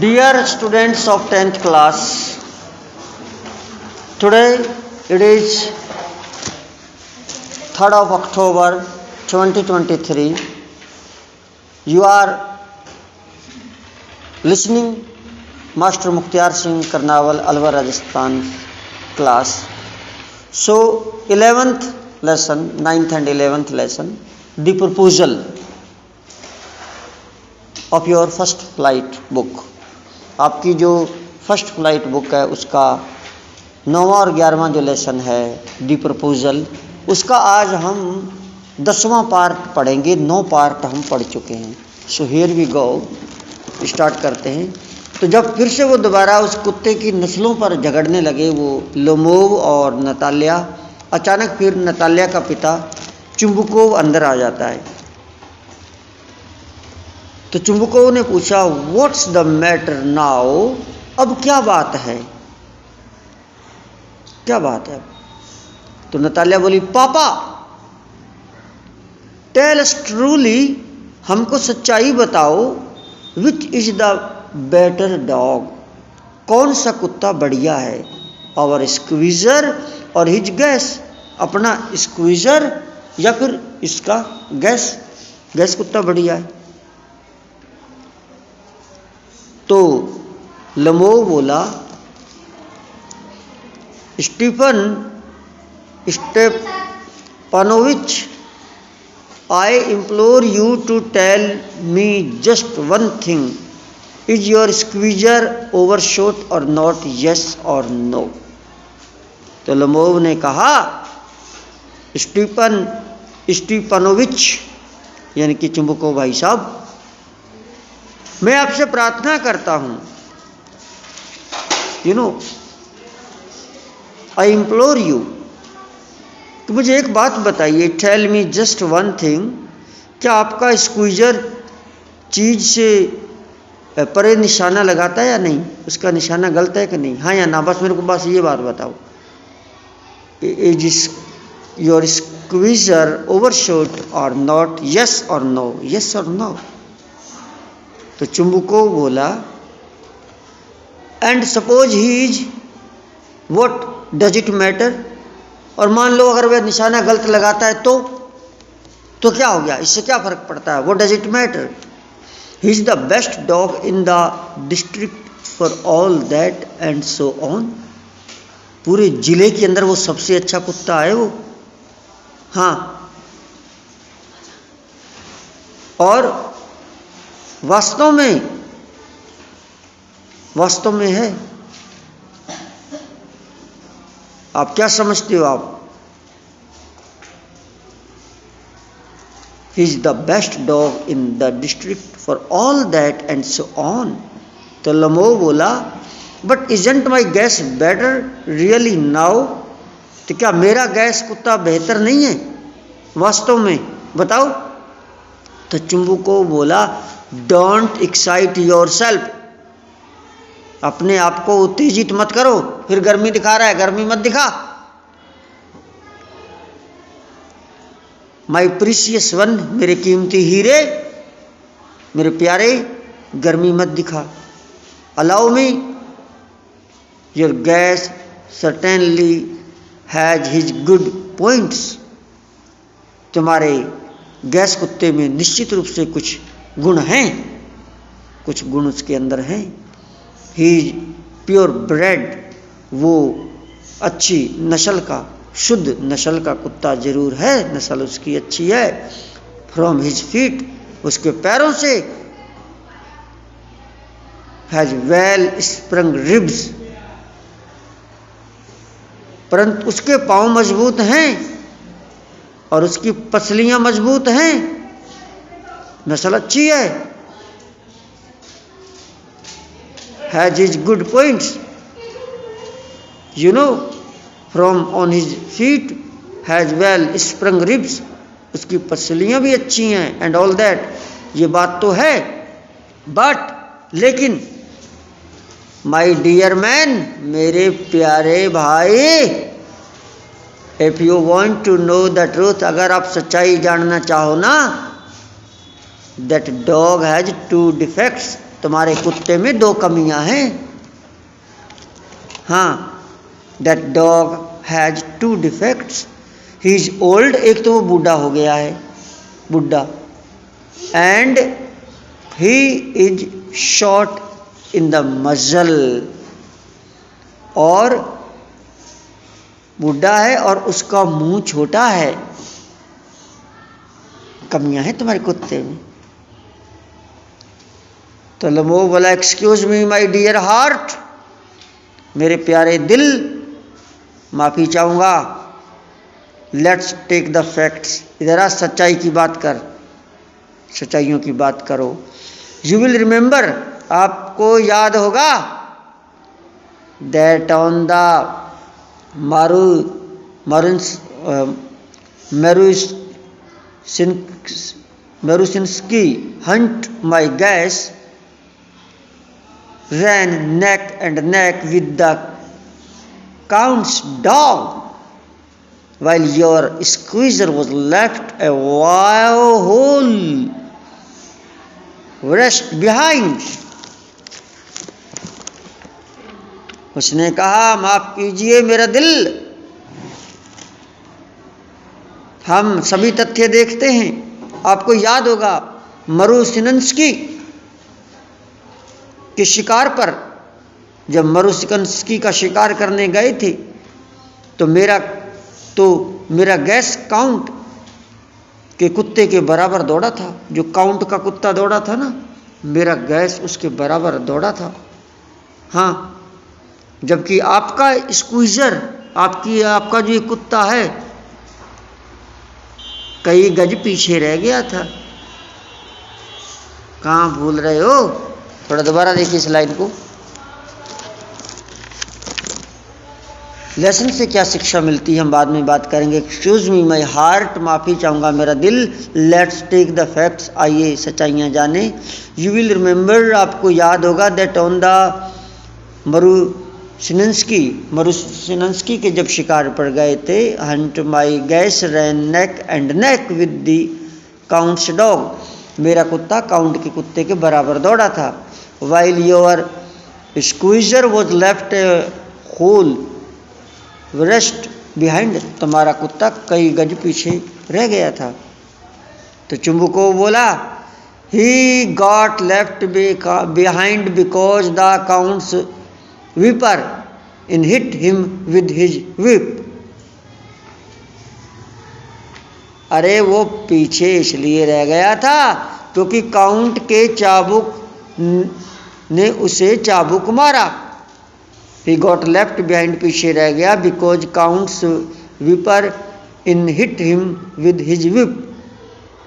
Dear students of 10th class, today it is 3rd of October 2023. You are listening Master Mukhtar Singh Karnawal, Alwar, Rajasthan class. So 11th lesson, 9th and 11th lesson, the proposal of your first flight book. आपकी जो first flight book है उसका 9वां और 11वां जो lesson है दी proposal, उसका आज हम 10वां पार्ट पढ़ेंगे। 9 पार्ट हम पढ़ चुके हैं। So here we go, start करते हैं। तो जब फिर से वो दोबारा उस कुत्ते की नस्लों पर झगड़ने लगे, वो लोमोव और नताल्या, अचानक फिर नताल्या का पिता चुंबकोव अंदर आ जाता है। तो चुंबकोव ने पूछा, व्हाट्स द मैटर नाउ? अब क्या बात है, क्या बात है? तो नताल्या बोली, पापा टेल अस ट्रूली, हमको सच्चाई बताओ, which is the better dog, कौन सा कुत्ता बढ़िया है? आवर स्क्वीजर और हिज गैस, अपना स्क्वीजर या फिर इसका गैस, गैस कुत्ता बढ़िया है। तो लमोव बोला, Stepan Stepanovich, I implore you to tell me just one thing, is your squeezer overshot or not, yes or no? तो लमोव ने कहा, स्टीफानोविच यानी कि चुंबकोव भाई साहब, मैं आपसे प्रार्थना करता हूं, you know, I implore you, तो मुझे एक बात बताइए, tell me just one thing, क्या आपका स्क्वीजर चीज से परे निशाना लगाता है या नहीं? उसका निशाना गलत है कि नहीं? हाँ या ना, बस मेरे को बस ये बात बताओ। Is your squeezer overshot or not, yes or no, yes or no? तो चुंबकोव बोला, and suppose he is, what does it matter? और मान लो अगर वह निशाना गलत लगाता है तो क्या हो गया? इससे क्या फर्क पड़ता है? What does it matter? He is the best dog in the district for all that and so on, पूरे जिले के अंदर वो सबसे अच्छा कुत्ता है वो। हाँ, और वास्तव में है। आप क्या समझते हो? आप, he is the best dog in the district for all that and so on. तो लमोव बोला, but isn't my gas better really now? तो क्या मेरा गैस कुत्ता बेहतर नहीं है वास्तव में? बताओ। तो चुंबकोव बोला, डोंट एक्साइट योर सेल्फ, अपने आप को उत्तेजित मत करो। फिर गर्मी दिखा रहा है, गर्मी मत दिखा। माई प्रीशियस वन, मेरे कीमती हीरे, मेरे प्यारे, गर्मी मत दिखा। Allow me, your gas certainly has his good points, तुम्हारे गैस कुत्ते में निश्चित रूप से कुछ गुण हैं, कुछ गुण उसके अंदर हैं। ही इज प्योर ब्रेड, वो अच्छी नस्ल का, शुद्ध नस्ल का कुत्ता जरूर है, नस्ल उसकी अच्छी है। फ्रॉम हिज फीट, उसके पैरों से, हैज वेल स्प्रंग रिब्स, परंतु उसके पांव मजबूत हैं और उसकी पसलियां मजबूत हैं, नस्ल अच्छी है। Has his good points, you know, from on his feet has well sprung ribs, उसकी पसलियां भी अच्छी हैं, एंड ऑल दैट, ये बात तो है। बट लेकिन, माई डियर मैन, मेरे प्यारे भाई, if you want to know the truth, अगर आप सच्चाई जानना चाहो ना, दैट डॉग हैज 2 डिफेक्ट्स, तुम्हारे कुत्ते में 2 कमियां हैं। हाँ, that dog has 2 defects, he is old, एक तो वो बूढ़ा हो गया है, बुढ़ा, and he is short in the मजल, और बूढ़ा है और उसका मुंह छोटा है। कमियां हैं तुम्हारे कुत्ते में। तो लमो बोला, excuse me my dear heart, मेरे प्यारे दिल, माफी चाहूंगा, लेट्स टेक द फैक्ट्स, इधर आ, सच्चाई की बात कर, सच्चाइयों की बात करो। यू विल रिमेंबर, आपको याद होगा, that on the Marusinski hunt, my guess ran neck and neck with the count's dog, while your squeezer was left a whole rest behind. उसने कहा, माफ कीजिए मेरा दिल, हम सभी तथ्य देखते हैं। आपको याद होगा, मरुसिनस्की के शिकार पर, जब मरुसिनस्की का शिकार करने गए थे, तो मेरा गैस काउंट के कुत्ते के बराबर दौड़ा था। जो काउंट का कुत्ता दौड़ा था ना, मेरा गैस उसके बराबर दौड़ा था। हाँ, जबकि आपका स्क्वीजर, आपका जो ये कुत्ता है, कई गज पीछे रह गया था। कहाँ भूल रहे हो? थोड़ा दोबारा देखिए इस लाइन को। लेसन से क्या शिक्षा मिलती है हम बाद में बात करेंगे। एक्सक्यूज मी माई हार्ट, माफ़ी चाहूँगा मेरा दिल, लेट्स टेक द फैक्ट्स, आइए सच्चाइयाँ जाने। यू विल रिमेंबर, आपको याद होगा, दैट ऑन द मरुसिनस्की के जब शिकार पर गए थे, hunt my Guess ran neck and neck with the Count's dog, मेरा कुत्ता काउंट के कुत्ते के बराबर दौड़ा था। While your Squeezer was left a whole rest behind, तुम्हारा कुत्ता कई गज पीछे रह गया था। तो चुम्बू को बोला, he got left behind because the count's whipper in hit him with his whip. अरे वो पीछे इसलिए रह गया था क्योंकि काउंट के चाबुक ने उसे चाबुक मारा। He got left behind, पीछे रह गया, because Count's whipper in hit him with his whip.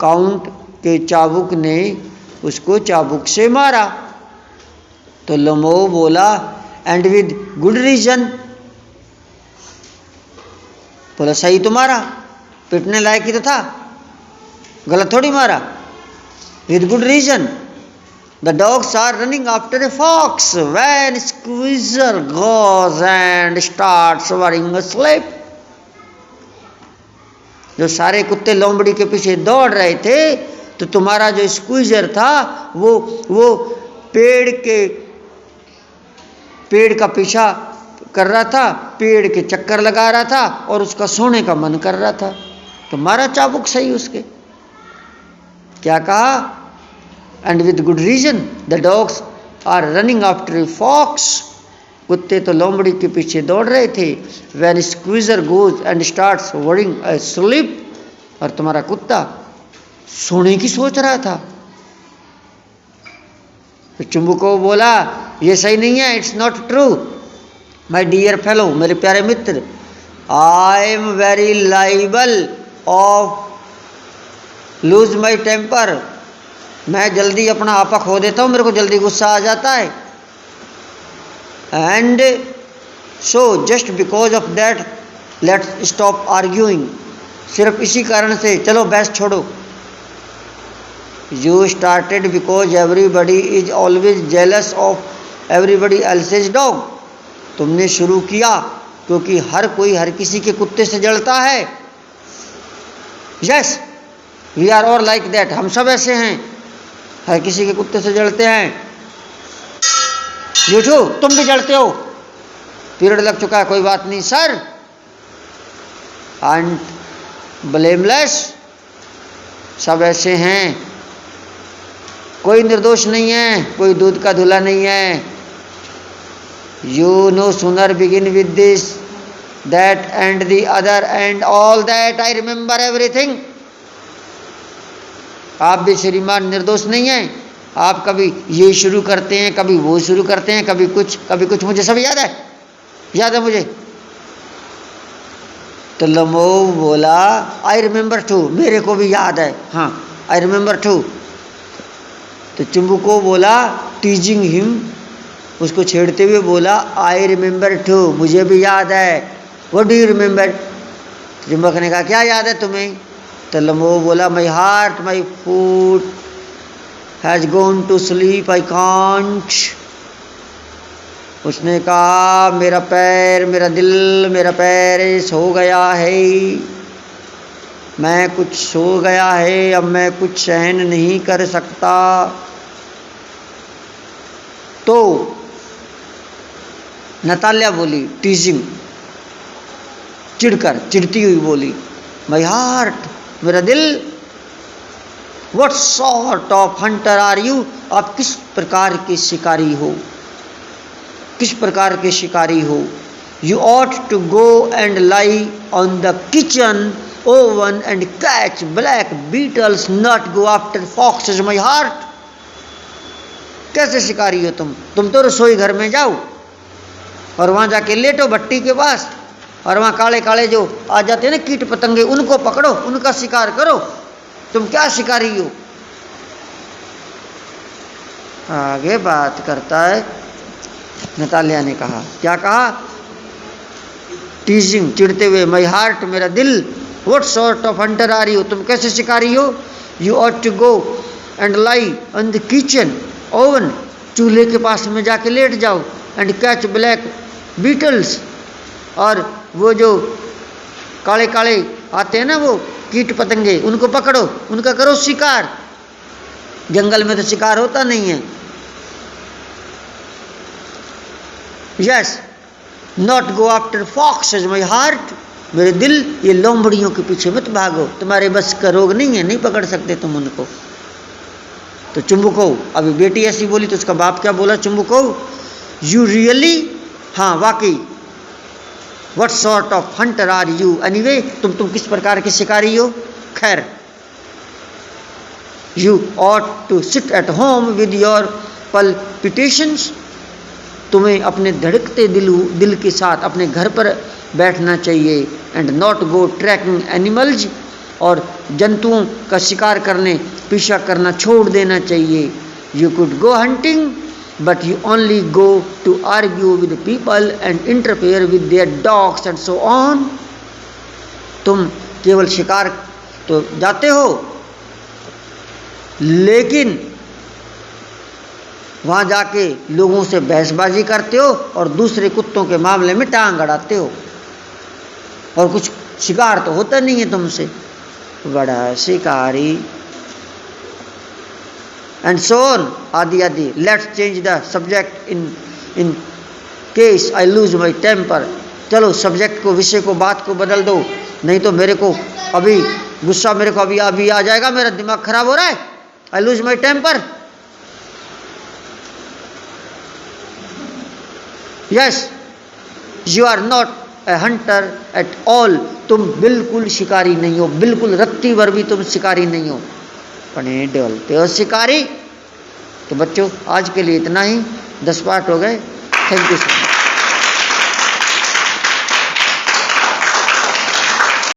Count के चाबुक ने उसको चाबुक से मारा। तो लमो बोला, एंड विद गुड रीजन, बोला सही तो मारा, पिटने लायक ही तो था, गलत थोड़ी मारा। With good reason, the dogs are running after a fox when Squeezer goes and starts worrying asleep. जो सारे कुत्ते लोमड़ी के पीछे दौड़ रहे थे, तो तुम्हारा जो स्क्वीजर था वो पेड़ का पीछा कर रहा था, पेड़ के चक्कर लगा रहा था और उसका सोने का मन कर रहा था। तुम्हारा चाबुक सही उसके। क्या कहा? And with good reason the dogs are running after a fox, कुत्ते तो लोमड़ी के पीछे दौड़ रहे थे। When Squeezer goes and starts worrying sleep, और तुम्हारा कुत्ता सोने की सोच रहा था। तो चुम्बू को बोला, ये सही नहीं है, it's not true my dear fellow, मेरे प्यारे मित्र, I am very liable of lose my temper, मैं जल्दी अपना आपा खो देता हूँ, मेरे को जल्दी गुस्सा आ जाता है। And so just because of that let's stop arguing, सिर्फ इसी कारण से चलो बहस छोड़ो। You started because everybody is always jealous of everybody else's dog, तुमने शुरू किया क्योंकि हर कोई हर किसी के कुत्ते से जलता है। Yes we are all like that, हम सब ऐसे हैं, हर किसी के कुत्ते से जलते हैं। यू टू, तुम भी जड़ते हो। पीरियड लग चुका है, कोई बात नहीं सर। एंड ब्लेमलेस, सब ऐसे हैं, कोई निर्दोष नहीं है, कोई दूध का धुला नहीं है। You know sooner begin with this that and the other and all that, I remember everything. आप भी श्रीमान निर्दोष नहीं हैं। आप कभी ये शुरू करते हैं, कभी वो शुरू करते हैं, कभी कुछ, मुझे सब याद है मुझे। तो लमो बोला आई रिमेंबर टू, मेरे को भी याद है, हाँ आई रिमेंबर टू। तो चुम्बको बोला टीजिंग हिम, उसको छेड़ते हुए बोला आई रिमेंबर टू, मुझे भी याद है। What do you remember? चुम्बक ने कहा क्या याद है तुम्हें? तो लम्बो बोला my heart my foot has gone to sleep, I can't. उसने कहा मेरा पैर, मेरा दिल, मेरा पैर सो गया है, मैं कुछ सो गया है, अब मैं कुछ सहन नहीं कर सकता। तो नताल्या बोली टीजिंग, चिढ़ती हुई बोली माई हार्ट, मेरा दिल, what sort of hunter are you, आप किस प्रकार के शिकारी हो, किस प्रकार के शिकारी हो। You ought to go and lie on the kitchen oven and catch black beetles, not go after foxes my heart. कैसे शिकारी हो तुम तो रसोई घर में जाओ और वहां जाके लेटो भट्टी के पास, और वहां काले काले जो आ जाते हैं ना कीट पतंगे, उनको पकड़ो, उनका शिकार करो। तुम क्या शिकारी हो? आगे बात करता है नताल्या ने कहा, क्या कहा? टीजिंग, चिढ़ते हुए, माई हार्ट, मेरा दिल, what sort of hunter are you, तुम कैसे शिकारी हो। You ought to go and lie on the kitchen oven, चूल्हे के पास में जाके लेट जाओ, एंड कैच ब्लैक बीटल्स, और वो जो काले काले आते हैं ना वो कीट पतंगे, उनको पकड़ो, उनका करो शिकार। जंगल में तो शिकार होता नहीं है। Yes, not go after foxes my heart, मेरे दिल, ये लोमड़ियों के पीछे मत भागो, तुम्हारे बस का रोग नहीं है, नहीं पकड़ सकते तुम उनको। तो चुम्बको, अभी बेटी ऐसी बोली तो उसका बाप क्या बोला? चुम्बको, यू रियली, हाँ वाकई, what sort of hunter are you anyway, तुम किस प्रकार के शिकारी हो? खैर, you ought to sit at home with your palpitations, तुम्हें अपने धड़कते दिल के साथ अपने घर पर बैठना चाहिए। And not go tracking animals, और जंतुओं का शिकार करने, पीछा करना छोड़ देना चाहिए। You could go hunting but you only go to argue with people and interfere with their dogs and so on, तुम केवल शिकार तो जाते हो, लेकिन वहां जाके लोगों से बहसबाजी करते हो और दूसरे कुत्तों के मामले में टांग अड़ाते हो, और कुछ शिकार तो होता नहीं है तुमसे, बड़ा शिकारी। एंड सो ऑन, आदि आदि। Let's change the subject in case I lose my temper, चलो सब्जेक्ट को, विषय को, बात को बदल दो, नहीं तो मेरे को अभी गुस्सा, मेरे को अभी आ जाएगा, मेरा दिमाग खराब हो रहा है। I lose my temper. Yes, you are not a hunter at all, तुम बिल्कुल शिकारी नहीं हो, बिल्कुल रत्ती भर भी तुम शिकारी नहीं हो, पने डोलते हो शिकारी। तो बच्चों आज के लिए इतना ही, 10 पाठ हो गए। Thank you sir.